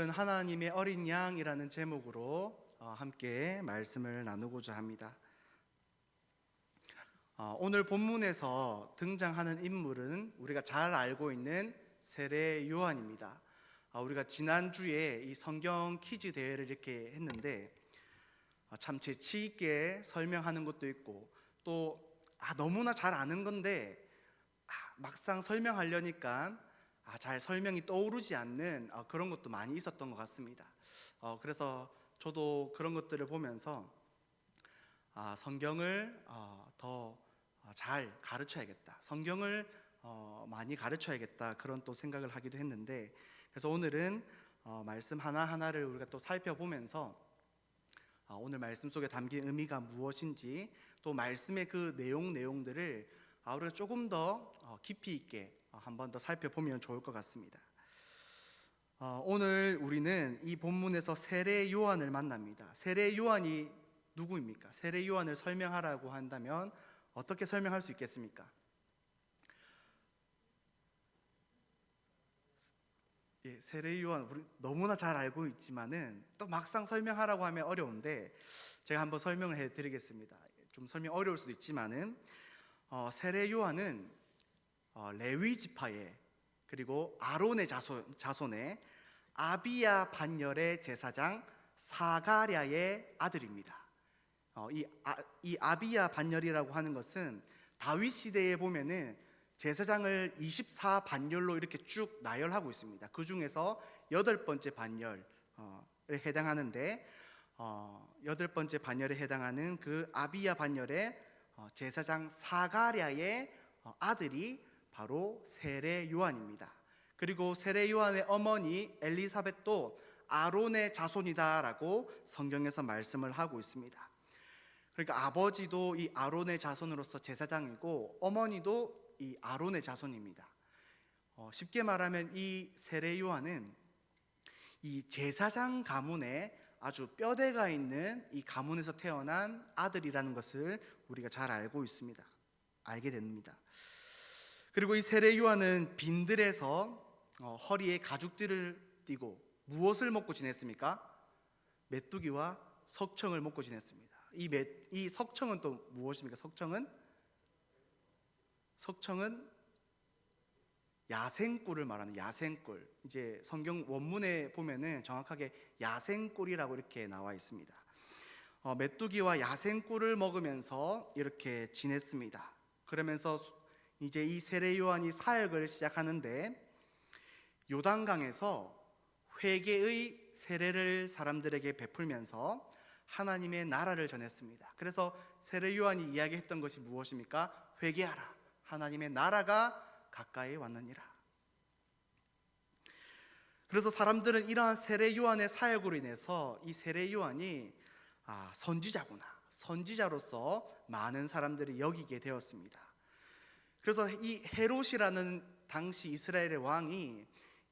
하나님의 어린 양이라는 제목으로 함께 말씀을 나누고자 합니다. 오늘 본문에서 등장하는 인물은 우리가 잘 알고 있는 세례 요한입니다. 우리가 지난주에 이 성경 퀴즈 대회를 이렇게 했는데 참 재치 있게 설명하는 것도 있고 또 너무나 잘 아는 건데 막상 설명하려니까 잘 설명이 떠오르지 않는 그런 것도 많이 있었던 것 같습니다. 그래서 저도 그런 것들을 보면서 성경을 더 잘 가르쳐야겠다, 성경을 많이 가르쳐야겠다, 그런 또 생각을 하기도 했는데, 그래서 오늘은 말씀 하나하나를 우리가 또 살펴보면서 오늘 말씀 속에 담긴 의미가 무엇인지, 또 말씀의 그 내용들을 우리가 조금 더 깊이 있게 한 번 더 살펴보면 좋을 것 같습니다. 오늘 우리는 이 본문에서 세례 요한을 만납니다. 세례 요한이 누구입니까? 세례 요한을 설명하라고 한다면 어떻게 설명할 수 있겠습니까? 세례 요한 우리 너무나 잘 알고 있지만은 또 막상 설명하라고 하면 어려운데 제가 한번 설명을 해드리겠습니다. 좀 설명 어려울 수도 있지만은 세례 요한은 레위 지파의, 그리고 아론의 자손의 아비야 반열의 제사장 사가랴의 아들입니다. 이 아비야 반열이라고 하는 것은 다윗 시대에 보면은 제사장을 24반열로 이렇게 쭉 나열하고 있습니다. 그 중에서 8번째 반열에 해당하는데 8번째 반열에 해당하는 그 아비야 반열의 제사장 사가랴의 아들이 바로 세례 요한입니다. 그리고 세례 요한의 어머니 엘리사벳도 아론의 자손이다라고 성경에서 말씀을 하고 있습니다. 그러니까 아버지도 이 아론의 자손으로서 제사장이고 어머니도 이 아론의 자손입니다. 쉽게 말하면 이 세례 요한은 이 제사장 가문에 아주 뼈대가 있는 이 가문에서 태어난 아들이라는 것을 우리가 잘 알게 됩니다. 그리고 이 세례 요한은 빈들에서 허리에 가죽들을 띠고 무엇을 먹고 지냈습니까? 메뚜기와 석청을 먹고 지냈습니다. 이 석청은 또 무엇입니까? 석청은 야생꿀을 말하는 야생꿀. 이제 성경 원문에 보면은 정확하게 야생꿀이라고 이렇게 나와 있습니다. 메뚜기와 야생꿀을 먹으면서 이렇게 지냈습니다. 그러면서 이제 이 세례 요한이 사역을 시작하는데 요단강에서 회개의 세례를 사람들에게 베풀면서 하나님의 나라를 전했습니다. 그래서 세례 요한이 이야기했던 것이 무엇입니까? 회개하라, 하나님의 나라가 가까이 왔느니라. 그래서 사람들은 이러한 세례 요한의 사역으로 인해서 이 세례 요한이 선지자구나, 선지자로서 많은 사람들이 여기게 되었습니다. 그래서 이 헤롯이라는 당시 이스라엘의 왕이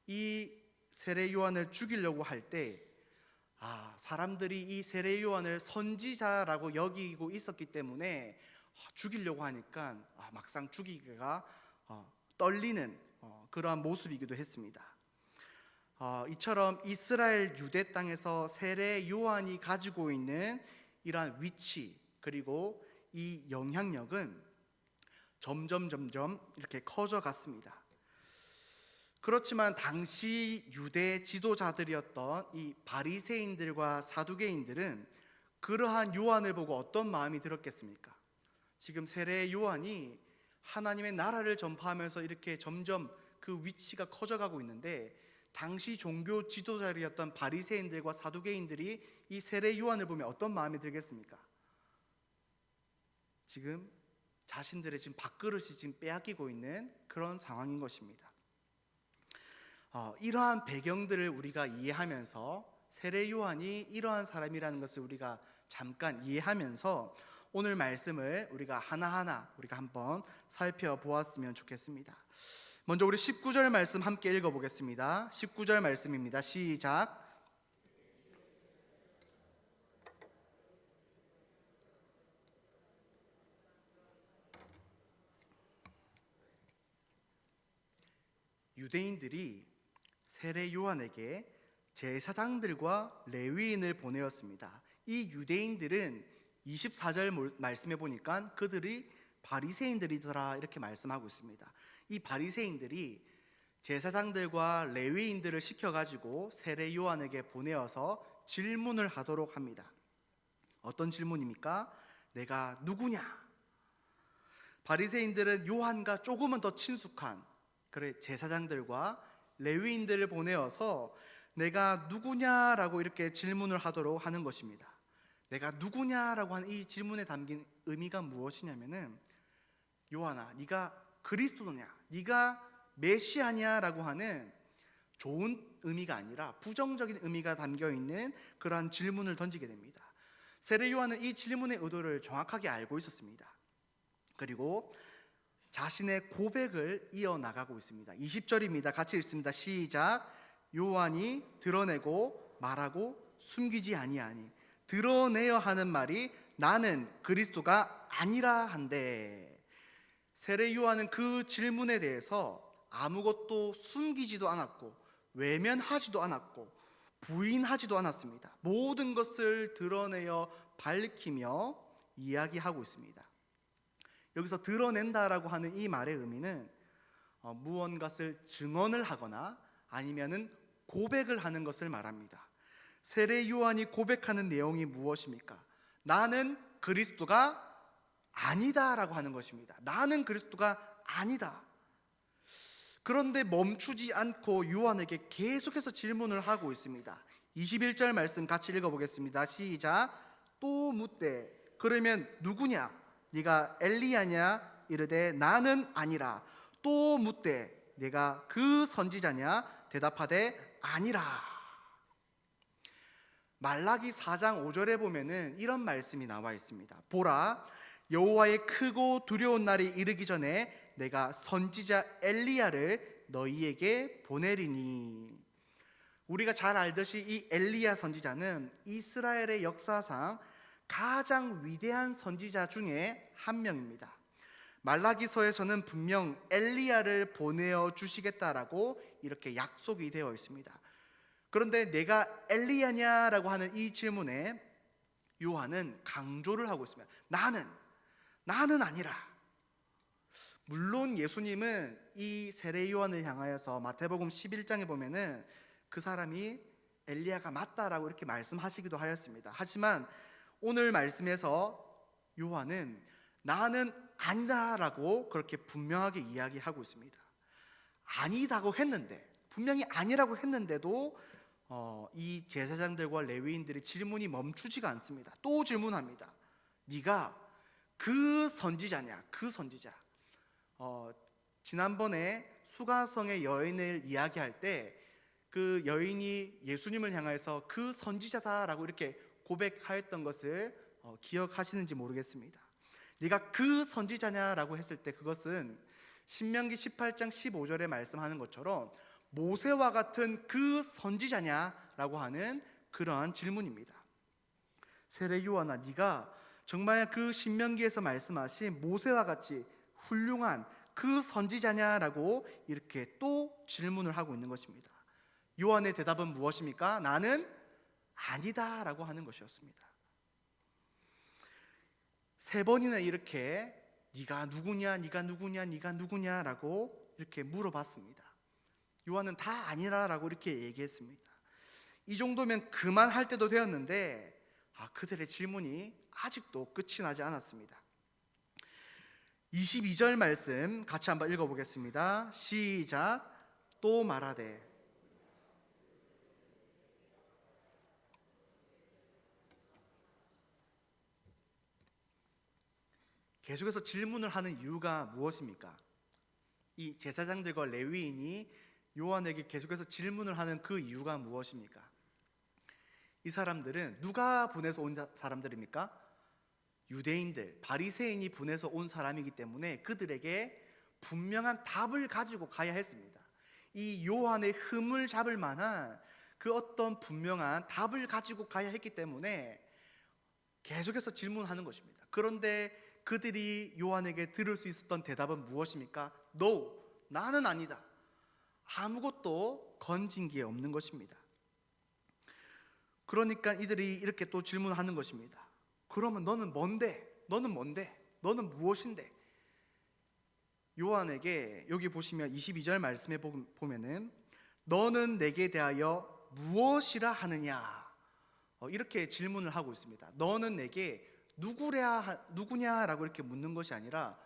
이 세례 요한을 죽이려고 할 때 사람들이 이 세례 요한을 선지자라고 여기고 있었기 때문에 죽이려고 하니까 막상 죽이기가 떨리는 그러한 모습이기도 했습니다. 이처럼 이스라엘 유대 땅에서 세례 요한이 가지고 있는 이러한 위치, 그리고 이 영향력은 점점 이렇게 커져갔습니다. 그렇지만 당시 유대 지도자들이었던 이 바리새인들과 사두개인들은 그러한 요한을 보고 어떤 마음이 들었겠습니까? 지금 세례 요한이 하나님의 나라를 전파하면서 이렇게 점점 그 위치가 커져가고 있는데, 당시 종교 지도자들이었던 바리새인들과 사두개인들이 이 세례 요한을 보면 어떤 마음이 들겠습니까? 지금 자신들의 지금 밥그릇이 지금 빼앗기고 있는 그런 상황인 것입니다. 이러한 배경들을 우리가 이해하면서 세례 요한이 이러한 사람이라는 것을 우리가 잠깐 이해하면서 오늘 말씀을 우리가 하나하나 우리가 한번 살펴보았으면 좋겠습니다. 먼저 우리 19절 말씀 함께 읽어보겠습니다. 19절 말씀입니다. 시작. 유대인들이 세례 요한에게 제사장들과 레위인을 보내었습니다. 이 유대인들은 24절 말씀해 보니까 그들이 바리새인들이더라 이렇게 말씀하고 있습니다. 이 바리새인들이 제사장들과 레위인들을 시켜가지고 세례 요한에게 보내어서 질문을 하도록 합니다. 어떤 질문입니까? 내가 누구냐? 바리새인들은 요한과 조금은 더 친숙한 제사장들과 레위인들을 보내어서 내가 누구냐라고 이렇게 질문을 하도록 하는 것입니다. 내가 누구냐라고 하는 이 질문에 담긴 의미가 무엇이냐면은, 요한아, 네가 그리스도냐, 네가 메시아냐라고 하는 좋은 의미가 아니라 부정적인 의미가 담겨 있는 그러한 질문을 던지게 됩니다. 세례 요한은 이 질문의 의도를 정확하게 알고 있었습니다. 그리고 자신의 고백을 이어나가고 있습니다. 20절입니다. 같이 읽습니다. 시작. 요한이 드러내고 말하고 숨기지 아니하니 드러내어 하는 말이 나는 그리스도가 아니라 한데, 세례 요한은 그 질문에 대해서 아무것도 숨기지도 않았고 외면하지도 않았고 부인하지도 않았습니다. 모든 것을 드러내어 밝히며 이야기하고 있습니다. 여기서 드러낸다라고 하는 이 말의 의미는 무언가를 증언을 하거나 아니면은 고백을 하는 것을 말합니다. 세례 요한이 고백하는 내용이 무엇입니까? 나는 그리스도가 아니다라고 하는 것입니다. 나는 그리스도가 아니다. 그런데 멈추지 않고 요한에게 계속해서 질문을 하고 있습니다. 21절 말씀 같이 읽어보겠습니다. 시작. 또 묻되 그러면 누구냐? 네가 엘리야냐? 이르되 나는 아니라. 또 묻되 네가 그 선지자냐? 대답하되 아니라. 말라기 4장 5절에 보면은 이런 말씀이 나와 있습니다. 보라, 여호와의 크고 두려운 날이 이르기 전에 내가 선지자 엘리야를 너희에게 보내리니. 우리가 잘 알듯이 이 엘리야 선지자는 이스라엘의 역사상 가장 위대한 선지자 중에 한 명입니다. 말라기서에서는 분명 엘리야를 보내어 주시겠다라고 이렇게 약속이 되어 있습니다. 그런데 내가 엘리야냐라고 하는 이 질문에 요한은 강조를 하고 있습니다. 나는 아니라. 물론 예수님은 이 세례 요한을 향하여서 마태복음 11장에 보면은 그 사람이 엘리야가 맞다라고 이렇게 말씀하시기도 하였습니다. 하지만 오늘 말씀에서 요한은 나는 아니다라고 그렇게 분명하게 이야기하고 있습니다. 아니다고 했는데, 분명히 아니라고 했는데도 이 제사장들과 레위인들의 질문이 멈추지가 않습니다. 또 질문합니다. 네가 그 선지자냐? 그 선지자. 지난번에 수가성의 여인을 이야기할 때 그 여인이 예수님을 향해서 그 선지자다라고 이렇게 고백하였던 것을 기억하시는지 모르겠습니다. 네가 그 선지자냐라고 했을 때 그것은 신명기 18장 15절에 말씀하는 것처럼 모세와 같은 그 선지자냐라고 하는 그러한 질문입니다. 세례 요한아, 네가 정말 그 신명기에서 말씀하신 모세와 같이 훌륭한 그 선지자냐라고 이렇게 또 질문을 하고 있는 것입니다. 요한의 대답은 무엇입니까? 나는 아니다라고 하는 것이었습니다. 세 번이나 이렇게 네가 누구냐, 네가 누구냐, 네가 누구냐라고 이렇게 물어봤습니다. 요한은 다 아니라라고 이렇게 얘기했습니다. 이 정도면 그만할 때도 되었는데 그들의 질문이 아직도 끝이 나지 않았습니다. 22절 말씀 같이 한번 읽어보겠습니다. 시작. 또 말하되. 계속해서 질문을 하는 이유가 무엇입니까? 이 제사장들과 레위인이 요한에게 계속해서 질문을 하는 그 이유가 무엇입니까? 이 사람들은 누가 보내서 온 사람들입니까? 유대인들, 바리새인이 보내서 온 사람이기 때문에 그들에게 분명한 답을 가지고 가야 했습니다. 이 요한의 흠을 잡을 만한 그 어떤 분명한 답을 가지고 가야 했기 때문에 계속해서 질문하는 것입니다. 그런데 그들이 요한에게 들을 수 있었던 대답은 무엇입니까? No, 나는 아니다. 아무것도 건진 게 없는 것입니다. 그러니까 이들이 이렇게 또 질문하는 것입니다. 그러면 너는 뭔데? 너는 뭔데? 너는 무엇인데? 요한에게 여기 보시면 22절 말씀에 보면은 너는 내게 대하여 무엇이라 하느냐? 이렇게 질문을 하고 있습니다. 너는 내게 누구냐라고 이렇게 묻는 것이 아니라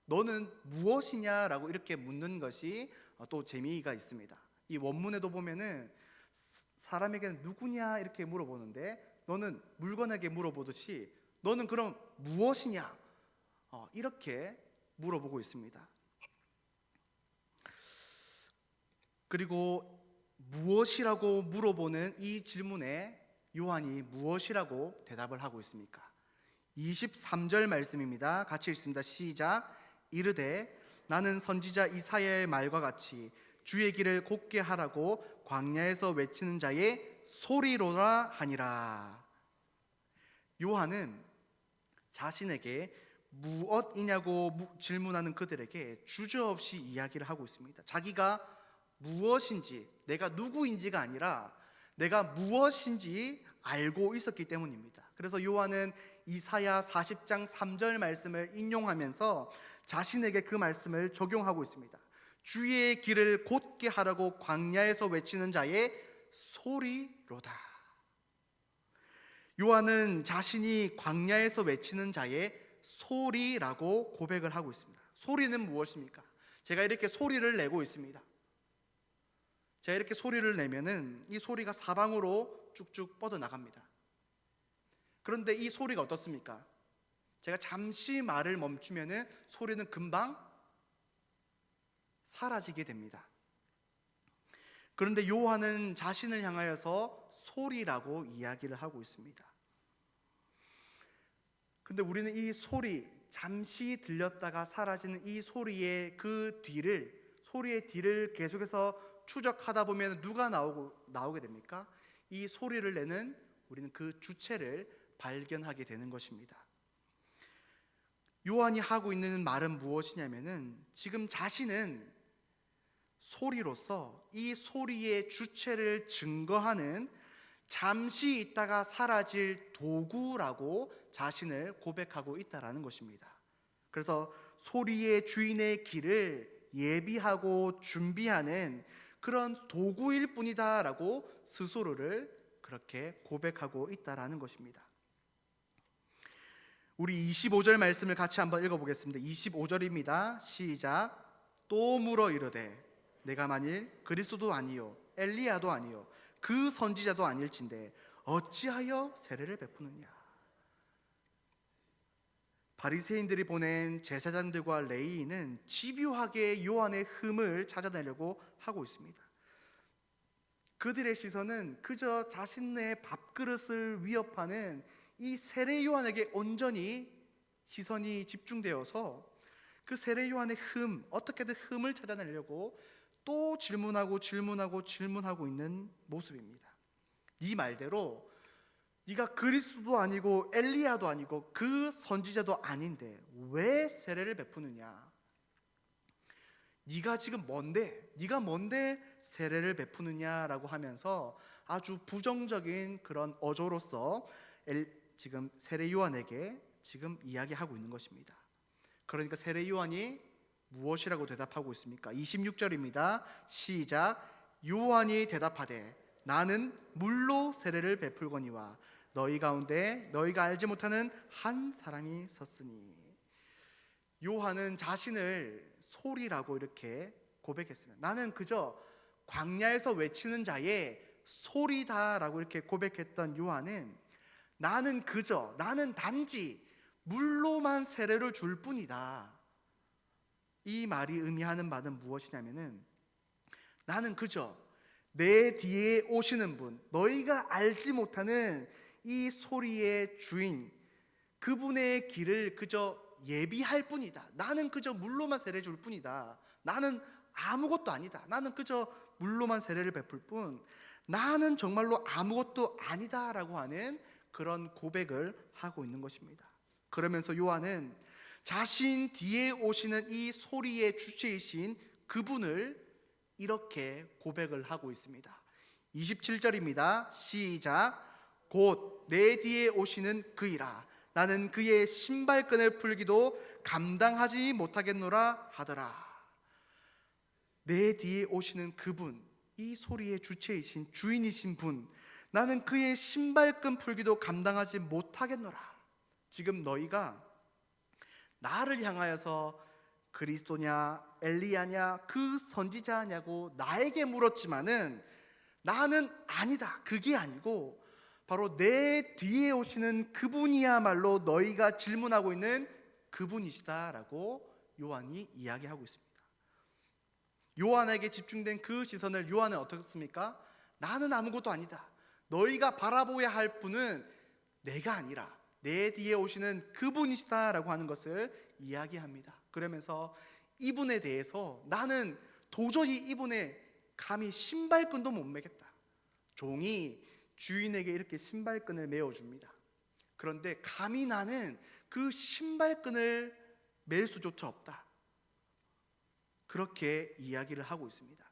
너는 무엇이냐라고 이렇게 묻는 것이 또 재미가 있습니다. 이 원문에도 보면은 사람에게는 누구냐 이렇게 물어보는데 너는 물건에게 물어보듯이 너는 그럼 무엇이냐 이렇게 물어보고 있습니다. 그리고 무엇이라고 물어보는 이 질문에 요한이 무엇이라고 대답을 하고 있습니까? 23절 말씀입니다. 같이 읽습니다. 시작. 이르되 나는 선지자 이사야의 말과 같이 주의 길을 곧게 하라고 광야에서 외치는 자의 소리로라 하니라. 요한은 자신에게 무엇이냐고 질문하는 그들에게 주저없이 이야기를 하고 있습니다. 자기가 무엇인지, 내가 누구인지가 아니라 내가 무엇인지 알고 있었기 때문입니다. 그래서 요한은 이사야 40장 3절 말씀을 인용하면서 자신에게 그 말씀을 적용하고 있습니다. 주의 길을 곧게 하라고 광야에서 외치는 자의 소리로다. 요한은 자신이 광야에서 외치는 자의 소리라고 고백을 하고 있습니다. 소리는 무엇입니까? 제가 이렇게 소리를 내고 있습니다. 제가 이렇게 소리를 내면은 이 소리가 사방으로 쭉쭉 뻗어나갑니다. 그런데 이 소리가 어떻습니까? 제가 잠시 말을 멈추면은 소리는 금방 사라지게 됩니다. 그런데 요한은 자신을 향하여서 소리라고 이야기를 하고 있습니다. 근데 우리는 이 소리, 잠시 들렸다가 사라지는 이 소리의 소리의 뒤를 계속해서 추적하다 보면 누가 나오게 됩니까? 이 소리를 내는 우리는 그 주체를 발견하게 되는 것입니다. 요한이 하고 있는 말은 무엇이냐면은 지금 자신은 소리로서 이 소리의 주체를 증거하는 잠시 있다가 사라질 도구라고 자신을 고백하고 있다라는 것입니다. 그래서 소리의 주인의 길을 예비하고 준비하는 그런 도구일 뿐이다라고 스스로를 그렇게 고백하고 있다라는 것입니다. 우리 25절 말씀을 같이 한번 읽어보겠습니다. 25절입니다. 시작. 또 물어 이르되 내가 만일 그리스도도 아니요 엘리야도 아니요 그 선지자도 아닐진데 어찌하여 세례를 베푸느냐. 바리새인들이 보낸 제사장들과 레위인은 집요하게 요한의 흠을 찾아내려고 하고 있습니다. 그들의 시선은 그저 자신의 밥그릇을 위협하는 이 세례 요한에게 온전히 시선이 집중되어서 그 세례 요한의 어떻게든 흠을 찾아내려고 또 질문하고 있는 모습입니다. 네 말대로 네가 그리스도도 아니고 엘리야도 아니고 그 선지자도 아닌데 왜 세례를 베푸느냐? 네가 지금 뭔데? 네가 뭔데 세례를 베푸느냐라고 하면서 아주 부정적인 그런 어조로서 지금 세례 요한에게 지금 이야기하고 있는 것입니다. 그러니까 세례 요한이 무엇이라고 대답하고 있습니까? 26절입니다. 시작. 요한이 대답하되 나는 물로 세례를 베풀거니와 너희 가운데 너희가 알지 못하는 한 사람이 섰으니. 요한은 자신을 소리라고 이렇게 고백했습니다. 나는 그저 광야에서 외치는 자의 소리다라고 이렇게 고백했던 요한은 나는 단지 물로만 세례를 줄 뿐이다. 이 말이 의미하는 바는 무엇이냐면은 나는 그저 내 뒤에 오시는 분, 너희가 알지 못하는 이 소리의 주인, 그분의 길을 그저 예비할 뿐이다. 나는 그저 물로만 세례 줄 뿐이다. 나는 아무것도 아니다. 나는 그저 물로만 세례를 베풀 뿐, 나는 정말로 아무것도 아니다라고 하는 그런 고백을 하고 있는 것입니다. 그러면서 요한은 자신 뒤에 오시는 이 소리의 주체이신 그분을 이렇게 고백을 하고 있습니다. 27절입니다. 시작. 곧 내 뒤에 오시는 그이라. 나는 그의 신발끈을 풀기도 감당하지 못하겠노라 하더라. 내 뒤에 오시는 그분, 이 소리의 주체이신 주인이신 분, 나는 그의 신발끈 풀기도 감당하지 못하겠노라. 지금 너희가 나를 향하여서 그리스도냐 엘리야냐 그 선지자냐고 나에게 물었지만은 나는 아니다. 그게 아니고 바로 내 뒤에 오시는 그분이야말로 너희가 질문하고 있는 그분이시다라고 요한이 이야기하고 있습니다. 요한에게 집중된 그 시선을 요한은 어떻습니까? 나는 아무것도 아니다. 너희가 바라보아야 할 분은 내가 아니라 내 뒤에 오시는 그분이시다라고 하는 것을 이야기합니다. 그러면서 이분에 대해서 나는 도저히 이분의 감히 신발끈도 못 매겠다. 종이 주인에게 이렇게 신발끈을 메어줍니다. 그런데 감히 나는 그 신발끈을 맬 수조차 없다. 그렇게 이야기를 하고 있습니다.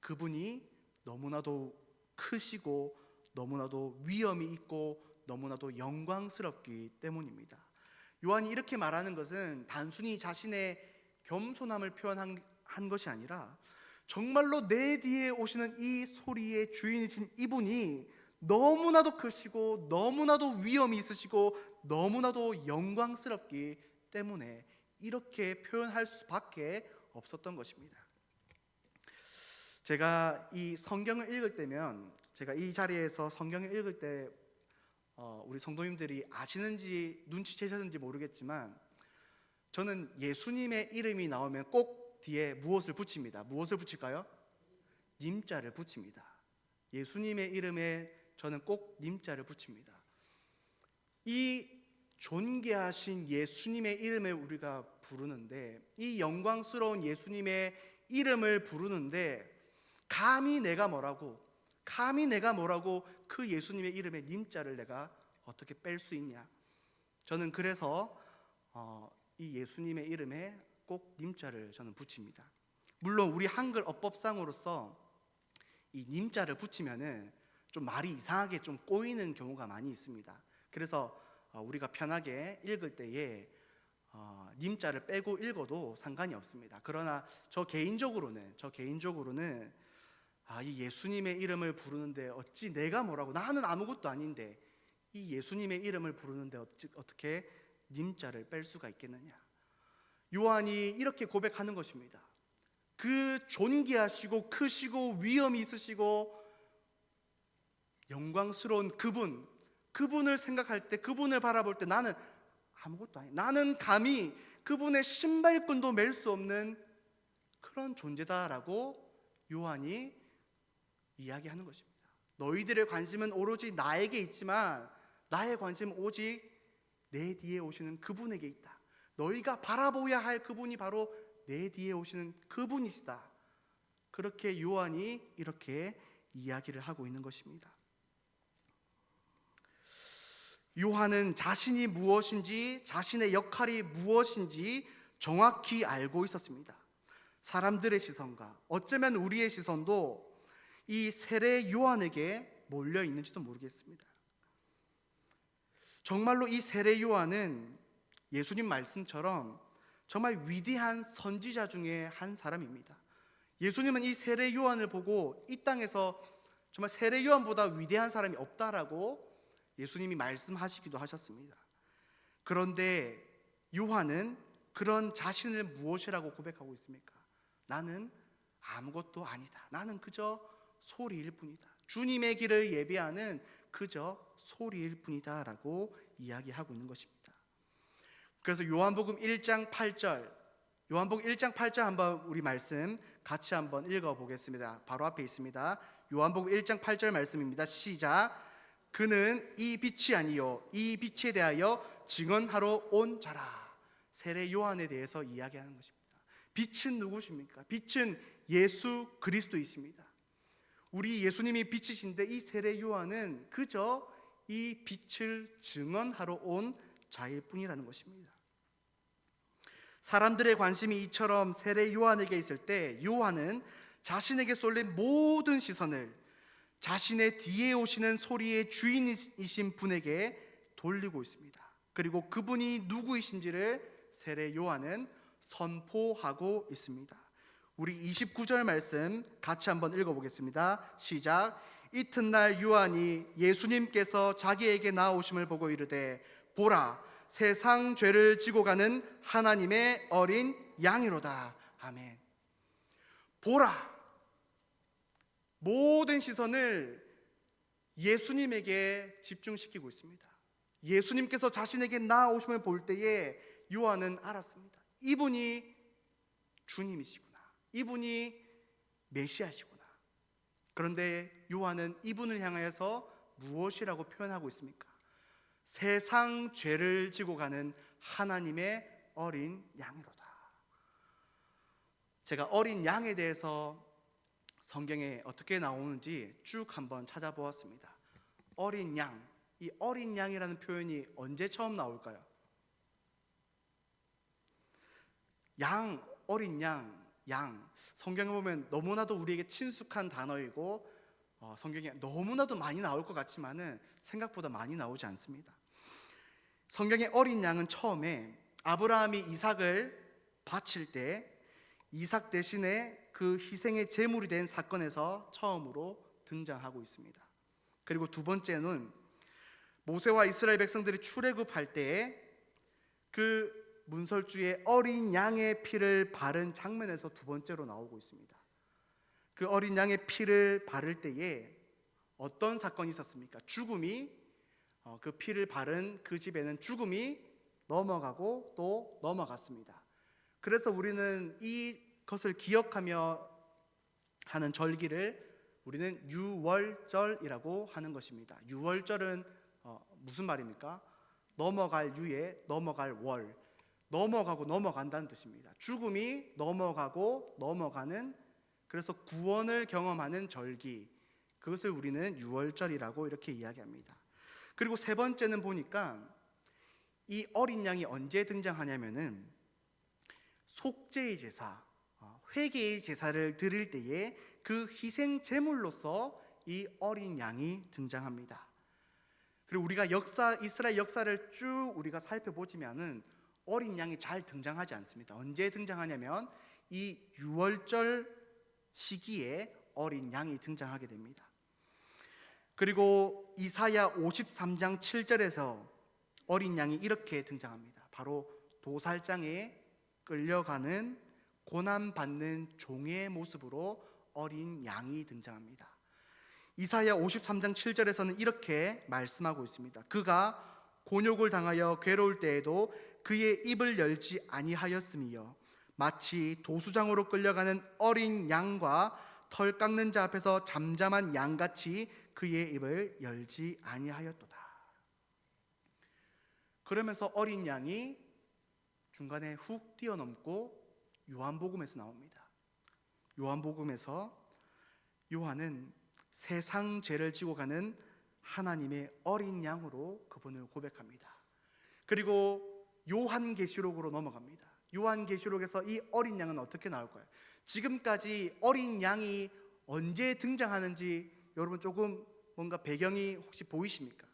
그분이 너무나도 크시고 너무나도 위엄이 있고 너무나도 영광스럽기 때문입니다. 요한이 이렇게 말하는 것은 단순히 자신의 겸손함을 표현한 것이 아니라 정말로 내 뒤에 오시는 이 소리의 주인이신 이분이 너무나도 크시고 너무나도 위엄이 있으시고 너무나도 영광스럽기 때문에 이렇게 표현할 수밖에 없었던 것입니다. 제가 이 성경을 읽을 때면, 제가 이 자리에서 성경을 읽을 때 우리 성도님들이 아시는지 눈치채셨는지 모르겠지만 저는 예수님의 이름이 나오면 꼭 뒤에 무엇을 붙입니다. 무엇을 붙일까요? 님자를 붙입니다. 예수님의 이름에 저는 꼭 님자를 붙입니다. 이 존귀하신 예수님의 이름을 우리가 부르는데, 이 영광스러운 예수님의 이름을 부르는데 감히 내가 뭐라고 그 예수님의 이름에 님자를 내가 어떻게 뺄 수 있냐. 저는 그래서 이 예수님의 이름에 꼭 님자를 저는 붙입니다. 물론 우리 한글 어법상으로서 이 님자를 붙이면은 좀 말이 이상하게 좀 꼬이는 경우가 많이 있습니다. 그래서 우리가 편하게 읽을 때에 님자를 빼고 읽어도 상관이 없습니다. 그러나 저 개인적으로는 이 예수님의 이름을 부르는데 어찌 내가 뭐라고, 나는 아무것도 아닌데 이 예수님의 이름을 부르는데 어떻게 님자를 뺄 수가 있겠느냐. 요한이 이렇게 고백하는 것입니다. 그 존귀하시고 크시고 위엄이 있으시고 영광스러운 그분을 생각할 때, 그분을 바라볼 때 나는 아무것도 아니야. 나는 감히 그분의 신발끈도 맬 수 없는 그런 존재다라고 요한이 이야기하는 것입니다. 너희들의 관심은 오로지 나에게 있지만 나의 관심은 오직 내 뒤에 오시는 그분에게 있다. 너희가 바라보아야 할 그분이 바로 내 뒤에 오시는 그분이시다. 그렇게 요한이 이렇게 이야기를 하고 있는 것입니다. 요한은 자신이 무엇인지, 자신의 역할이 무엇인지 정확히 알고 있었습니다. 사람들의 시선과 어쩌면 우리의 시선도 이 세례 요한에게 몰려 있는지도 모르겠습니다. 정말로 이 세례 요한은 예수님 말씀처럼 정말 위대한 선지자 중에 한 사람입니다. 예수님은 이 세례 요한을 보고 이 땅에서 정말 세례 요한보다 위대한 사람이 없다라고 예수님이 말씀하시기도 하셨습니다. 그런데 요한은 그런 자신을 무엇이라고 고백하고 있습니까? 나는 아무것도 아니다. 나는 그저 소리일 뿐이다. 주님의 길을 예비하는 그저 소리일 뿐이다 라고 이야기하고 있는 것입니다. 그래서 요한복음 1장 8절 한번 우리 말씀 같이 한번 읽어보겠습니다. 바로 앞에 있습니다. 요한복음 1장 8절 말씀입니다. 시작. 그는 이 빛이 아니요 이 빛에 대하여 증언하러 온 자라. 세례 요한에 대해서 이야기하는 것입니다. 빛은 누구십니까? 빛은 예수 그리스도이십니다. 우리 예수님이 빛이신데 이 세례 요한은 그저 이 빛을 증언하러 온 자일 뿐이라는 것입니다. 사람들의 관심이 이처럼 세례 요한에게 있을 때 요한은 자신에게 쏠린 모든 시선을 자신의 뒤에 오시는 소리의 주인이신 분에게 돌리고 있습니다. 그리고 그분이 누구이신지를 세례 요한은 선포하고 있습니다. 우리 29절 말씀 같이 한번 읽어보겠습니다. 시작. 이튿날 요한이 예수님께서 자기에게 나오심을 보고 이르되 보라, 세상 죄를 지고 가는 하나님의 어린 양이로다. 아멘. 보라, 모든 시선을 예수님에게 집중시키고 있습니다. 예수님께서 자신에게 나오심을 볼 때에 요한은 알았습니다. 이분이 주님이시구나, 이분이 메시아시구나. 그런데 요한은 이분을 향하여서 무엇이라고 표현하고 있습니까? 세상 죄를 지고 가는 하나님의 어린 양이로다. 제가 어린 양에 대해서 성경에 어떻게 나오는지 쭉 한번 찾아보았습니다. 어린 양, 이 어린 양이라는 표현이 언제 처음 나올까요? 양, 어린 양, 양. 성경에 보면 너무나도 우리에게 친숙한 단어이고 성경에 너무나도 많이 나올 것 같지만은 생각보다 많이 나오지 않습니다. 성경의 어린 양은 처음에 아브라함이 이삭을 바칠 때 이삭 대신에 그 희생의 제물이 된 사건에서 처음으로 등장하고 있습니다. 그리고 두 번째는 모세와 이스라엘 백성들이 출애굽할 때에 그 문설주에 어린 양의 피를 바른 장면에서 두 번째로 나오고 있습니다. 그 어린 양의 피를 바를 때에 어떤 사건이 있었습니까? 죽음이 그 피를 바른 그 집에는 죽음이 넘어가고 또 넘어갔습니다. 그래서 우리는 이것을 기억하며 하는 절기를 우리는 유월절이라고 하는 것입니다. 유월절은 무슨 말입니까? 넘어갈 유에 넘어갈 월, 넘어가고 넘어간다는 뜻입니다. 죽음이 넘어가고 넘어가는, 그래서 구원을 경험하는 절기, 그것을 우리는 유월절이라고 이렇게 이야기합니다. 그리고 세 번째는 보니까 이 어린 양이 언제 등장하냐면은 속죄의 제사, 회개의 제사를 드릴 때에 그 희생 제물로서 이 어린 양이 등장합니다. 그리고 우리가 이스라엘 역사를 쭉 우리가 살펴보지면은 어린 양이 잘 등장하지 않습니다. 언제 등장하냐면 이 유월절 시기에 어린 양이 등장하게 됩니다. 그리고 이사야 53장 7절에서 어린 양이 이렇게 등장합니다. 바로 도살장에 끌려가는 고난받는 종의 모습으로 어린 양이 등장합니다. 이사야 53장 7절에서는 이렇게 말씀하고 있습니다. 그가 곤욕을 당하여 괴로울 때에도 그의 입을 열지 아니하였음이요 마치 도수장으로 끌려가는 어린 양과 털 깎는 자 앞에서 잠잠한 양같이 그의 입을 열지 아니하였도다. 그러면서 어린 양이 중간에 훅 뛰어넘고 요한복음에서 나옵니다. 요한복음에서 요한은 세상 죄를 지고 가는 하나님의 어린 양으로 그분을 고백합니다. 그리고 요한계시록으로 넘어갑니다. 요한계시록에서 이 어린 양은 어떻게 나올까요? 지금까지 어린 양이 언제 등장하는지 여러분 조금 뭔가 배경이 혹시 보이십니까?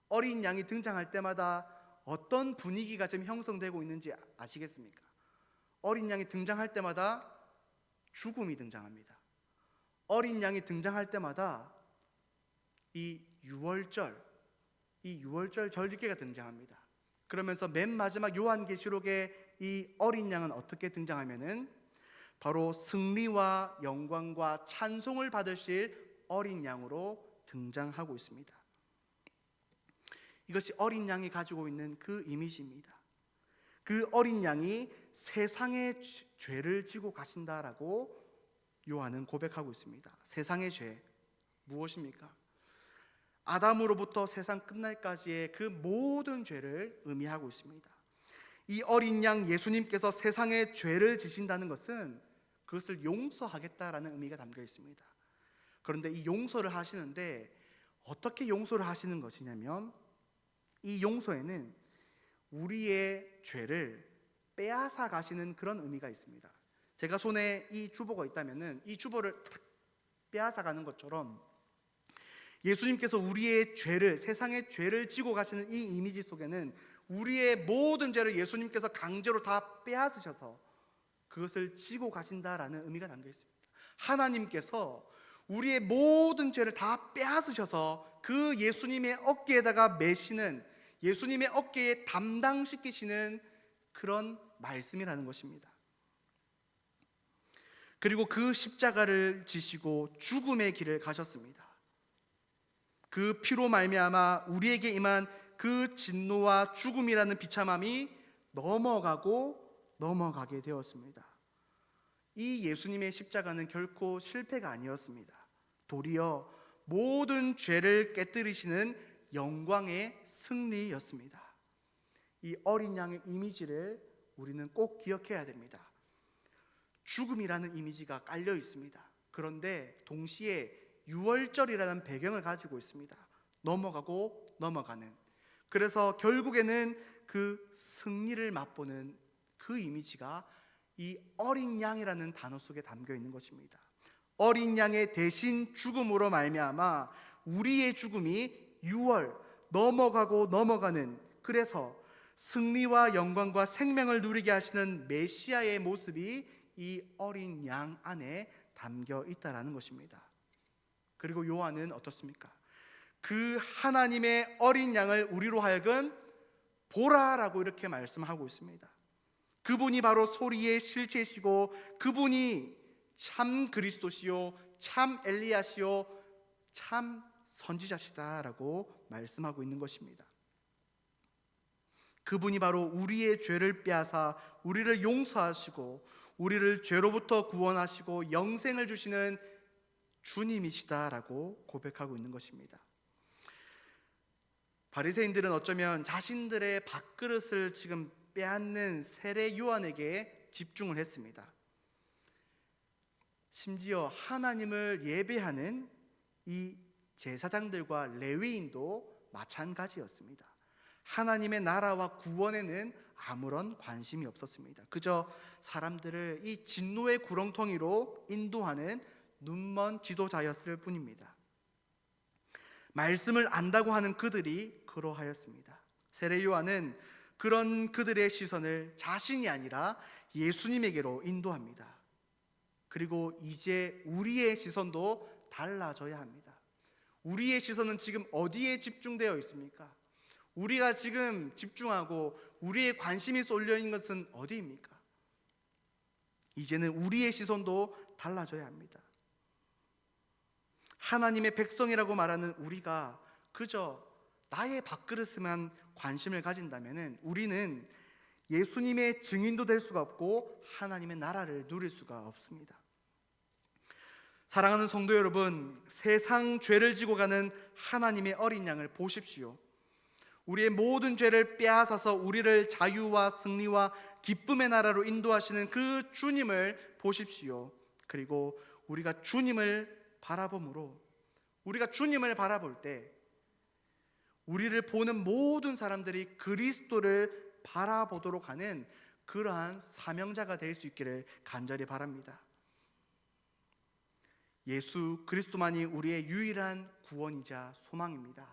어린 양이 등장할 때마다 어떤 분위기가 지금 형성되고 있는지 아시겠습니까? 어린 양이 등장할 때마다 죽음이 등장합니다. 어린 양이 등장할 때마다 이 유월절 절기가 등장합니다. 그러면서 맨 마지막 요한계시록에 이 어린 양은 어떻게 등장하면은 바로 승리와 영광과 찬송을 받으실 어린 양으로 등장하고 있습니다. 이것이 어린 양이 가지고 있는 그 이미지입니다. 그 어린 양이 세상의 죄를 지고 가신다라고 요한은 고백하고 있습니다. 세상의 죄 무엇입니까? 아담으로부터 세상 끝날까지의 그 모든 죄를 의미하고 있습니다. 이 어린 양 예수님께서 세상의 죄를 지신다는 것은 그것을 용서하겠다라는 의미가 담겨 있습니다. 그런데 이 용서를 하시는데 어떻게 용서를 하시는 것이냐면 이 용서에는 우리의 죄를 빼앗아 가시는 그런 의미가 있습니다. 제가 손에 이 주보가 있다면은 이 주보를 탁 빼앗아 가는 것처럼 예수님께서 우리의 죄를, 세상의 죄를 지고 가시는 이 이미지 속에는 우리의 모든 죄를 예수님께서 강제로 다 빼앗으셔서 그것을 지고 가신다라는 의미가 담겨 있습니다. 하나님께서 우리의 모든 죄를 다 빼앗으셔서 그 예수님의 어깨에다가 메시는, 예수님의 어깨에 담당시키시는 그런 말씀이라는 것입니다. 그리고 그 십자가를 지시고 죽음의 길을 가셨습니다. 그 피로 말미암아 우리에게 임한 그 진노와 죽음이라는 비참함이 넘어가게 되었습니다. 이 예수님의 십자가는 결코 실패가 아니었습니다. 도리어 모든 죄를 깨뜨리시는 영광의 승리였습니다. 이 어린 양의 이미지를 우리는 꼭 기억해야 됩니다. 죽음이라는 이미지가 깔려 있습니다. 그런데 동시에 유월절이라는 배경을 가지고 있습니다. 넘어가고 넘어가는. 그래서 결국에는 그 승리를 맛보는 그 이미지가 이 어린 양이라는 단어 속에 담겨 있는 것입니다. 어린 양의 대신 죽음으로 말미암아 우리의 죽음이 유월, 넘어가고 넘어가는, 그래서 승리와 영광과 생명을 누리게 하시는 메시아의 모습이 이 어린 양 안에 담겨 있다라는 것입니다. 그리고 요한은 어떻습니까? 그 하나님의 어린 양을 우리로 하여금 보라라고 이렇게 말씀하고 있습니다. 그분이 바로 소리의 실체시고 그분이 참 그리스도시요 참 엘리야시요 참 선지자시다라고 말씀하고 있는 것입니다. 그분이 바로 우리의 죄를 빼앗아 우리를 용서하시고 우리를 죄로부터 구원하시고 영생을 주시는 주님이시다라고 고백하고 있는 것입니다. 바리새인들은 어쩌면 자신들의 밥그릇을 지금 빼앗는 세례 요한에게 집중을 했습니다. 심지어 하나님을 예배하는 이 제사장들과 레위인도 마찬가지였습니다. 하나님의 나라와 구원에는 아무런 관심이 없었습니다. 그저 사람들을 이 진노의 구렁텅이로 인도하는 눈먼 지도자였을 뿐입니다. 말씀을 안다고 하는 그들이 그러하였습니다. 세례 요한은 그런 그들의 시선을 자신이 아니라 예수님에게로 인도합니다. 그리고 이제 우리의 시선도 달라져야 합니다. 우리의 시선은 지금 어디에 집중되어 있습니까? 우리가 지금 집중하고 우리의 관심이 쏠려 있는 것은 어디입니까? 이제는 우리의 시선도 달라져야 합니다. 하나님의 백성이라고 말하는 우리가 그저 나의 밥그릇에만 관심을 가진다면 우리는 예수님의 증인도 될 수가 없고 하나님의 나라를 누릴 수가 없습니다. 사랑하는 성도 여러분, 세상 죄를 지고 가는 하나님의 어린 양을 보십시오. 우리의 모든 죄를 빼앗아서 우리를 자유와 승리와 기쁨의 나라로 인도하시는 그 주님을 보십시오. 그리고 우리가 주님을 바라봄으로, 우리가 주님을 바라볼 때 우리를 보는 모든 사람들이 그리스도를 바라보도록 하는 그러한 사명자가 될 수 있기를 간절히 바랍니다. 예수 그리스도만이 우리의 유일한 구원이자 소망입니다.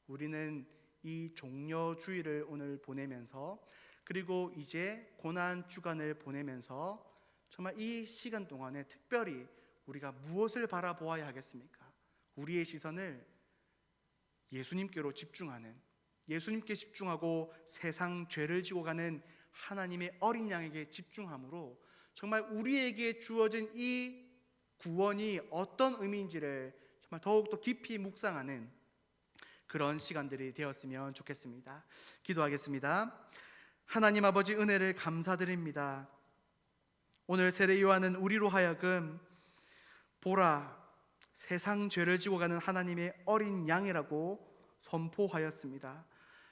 우리는 이 종려주일을 오늘 보내면서, 그리고 이제 고난 주간을 보내면서 정말 이 시간 동안에 특별히 우리가 무엇을 바라보아야 하겠습니까? 우리의 시선을 예수님께로 집중하는, 예수님께 집중하고 세상 죄를 지고 가는 하나님의 어린 양에게 집중함으로 정말 우리에게 주어진 이 구원이 어떤 의미인지를 정말 더욱더 깊이 묵상하는 그런 시간들이 되었으면 좋겠습니다. 기도하겠습니다. 하나님 아버지, 은혜를 감사드립니다. 오늘 세례 요한은 우리로 하여금 보라, 세상 죄를 지고 가는 하나님의 어린 양이라고 선포하였습니다.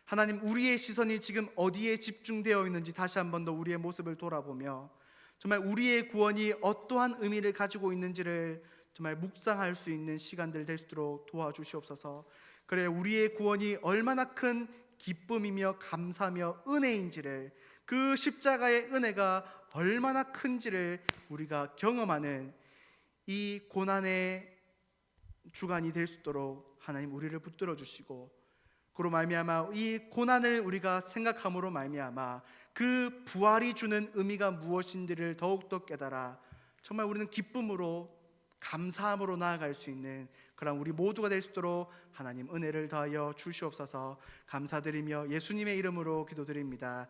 하나님, 우리의 시선이 지금 어디에 집중되어 있는지 다시 한 번 더 우리의 모습을 돌아보며 정말 우리의 구원이 어떠한 의미를 가지고 있는지를 정말 묵상할 수 있는 시간들 될 수 있도록 도와주시옵소서. 그래, 우리의 구원이 얼마나 큰 기쁨이며 감사며 은혜인지를, 그 십자가의 은혜가 얼마나 큰지를 우리가 경험하는 이 고난의 주간이 될 수 있도록 하나님 우리를 붙들어 주시고, 그로 말미암아 이 고난을 우리가 생각함으로 말미암아 그 부활이 주는 의미가 무엇인지를 더욱더 깨달아 정말 우리는 기쁨으로, 감사함으로 나아갈 수 있는 그런 우리 모두가 될 수 있도록 하나님 은혜를 더하여 주시옵소서. 감사드리며 예수님의 이름으로 기도드립니다.